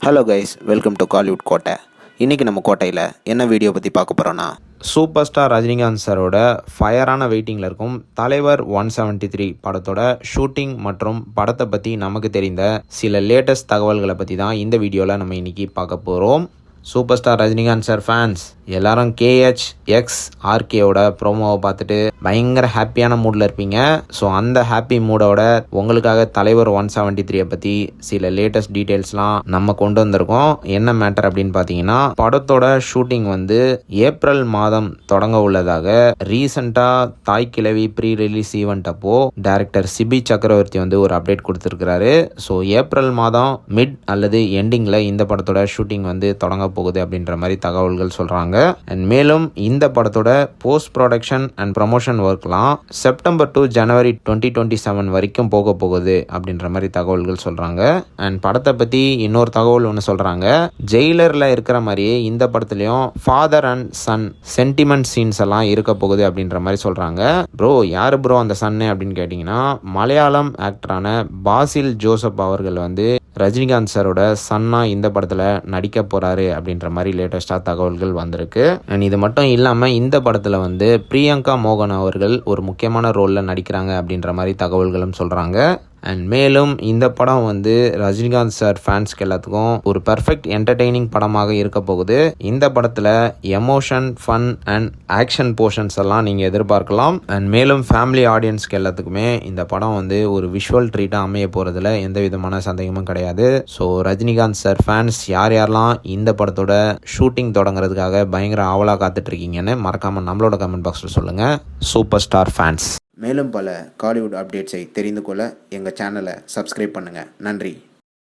Hello guys, welcome to Kollywood கோட்டை. இன்றைக்கி நம்ம கோட்டையில் என்ன வீடியோ பற்றி பார்க்க போகிறோன்னா, சூப்பர் ஸ்டார் ரஜினிகாந்த் சாரோட ஃபயரான வெயிட்டிங்கில் இருக்கும் தலைவர் 173 படத்தோட ஷூட்டிங் மற்றும் படத்தை பற்றி நமக்கு தெரிந்த சில லேட்டஸ்ட் தகவல்களை பற்றி தான் இந்த வீடியோவில் நம்ம இன்றைக்கி பார்க்க போகிறோம். Super star Rajinikanth sir fans எல்லாரும் KHX-RKயோட ப்ரோமோவை பார்த்துட்டு பயங்கர ஹாப்பியான மூடில் இருப்பீங்க. ஸோ அந்த ஹாப்பி மூடோட உங்களுக்காக தலைவர் 173 பற்றி சில லேட்டஸ்ட் டீட்டெயில்ஸ்லாம் நம்ம கொண்டு வந்திருக்கோம். என்ன மேட்டர் அப்படின்னு பார்த்தீங்கன்னா, படத்தோட ஷூட்டிங் ஏப்ரல் மாதம் தொடங்க உள்ளதாக ரீசெண்டாக தாய் கிழவி ப்ரீ ரிலீஸ் ஈவெண்ட் அப்போ டைரக்டர் சிபி சக்கரவர்த்தி ஒரு அப்டேட் கொடுத்துருக்கிறாரு. ஸோ ஏப்ரல் மாதம் மிட் அல்லது எண்டிங்கில் இந்த படத்தோட ஷூட்டிங் தொடங்க போகுது அப்படின்ற மாதிரி தகவல்கள் சொல்றாங்க. அண்ட் மேலும் இந்த படத்தோட போஸ்ட் ப்ரொடக்ஷன் அண்ட் ப்ரமோஷன் ஒர்க்லாம் செப்டம்பர் டு ஜனவரி 2027 வரைக்கும் போக போகுது அப்படின்ற மாதிரி தகவல்கள் சொல்றாங்க. அண்ட் படத்தை பத்தி இன்னொரு தகவல் ஒன்று சொல்றாங்க. ஜெயிலர்ல இருக்கிற மாதிரியே இந்த படத்துலயும் father and son sentiment scenes எல்லாம் இருக்க போகுது அப்படின்ற மாதிரி சொல்றாங்க. ப்ரோ யாரு ப்ரோ அந்த சன்னு அப்படின்னு கேட்டீங்கன்னா, மலையாளம் ஆக்டரான பாசில் ஜோசப் அவர்கள் ரஜினிகாந்த் சாரோட சன்னா இந்த படத்தில் நடிக்க போகிறாரு அப்படின்ற மாதிரி லேட்டஸ்டாக தகவல்கள் வந்திருக்கு. அண்ட் இது மட்டும் இல்லாமல் இந்த படத்தில் பிரியங்கா மோகன் அவர்கள் ஒரு முக்கியமான ரோலில் நடிக்கிறாங்க அப்படின்ற மாதிரி தகவல்களும் சொல்கிறாங்க. அண்ட் மேலும் இந்த படம் ரஜினிகாந்த் சார் ஃபேன்ஸ்க்கு எல்லாத்துக்கும் ஒரு பர்ஃபெக்ட் என்டர்டெய்னிங் படமாக இருக்க போகுது. இந்த படத்தில் emotion, fun and action portions எல்லாம் நீங்கள் எதிர்பார்க்கலாம். அண்ட் மேலும் ஃபேமிலி ஆடியன்ஸ்க்கு எல்லாத்துக்குமே இந்த படம் ஒரு விஷுவல் ட்ரீட்டாக அமைய போகிறதுல எந்த விதமான சந்தேகமும் கிடையாது. ஸோ ரஜினிகாந்த் சார் ஃபேன்ஸ் யாரெல்லாம் இந்த படத்தோட ஷூட்டிங் தொடங்குறதுக்காக பயங்கர ஆவலாக காத்துட்டு இருக்கீங்கன்னு மறக்காமல் நம்மளோட கமெண்ட் பாக்ஸில் சொல்லுங்கள். Super star fans. மேலும் பல காலிவுட் அப்டேட்ஸை தெரிந்து கொள்ள எங்கள் சேனலை சப்ஸ்கிரைப் பண்ணுங்கள். நன்றி.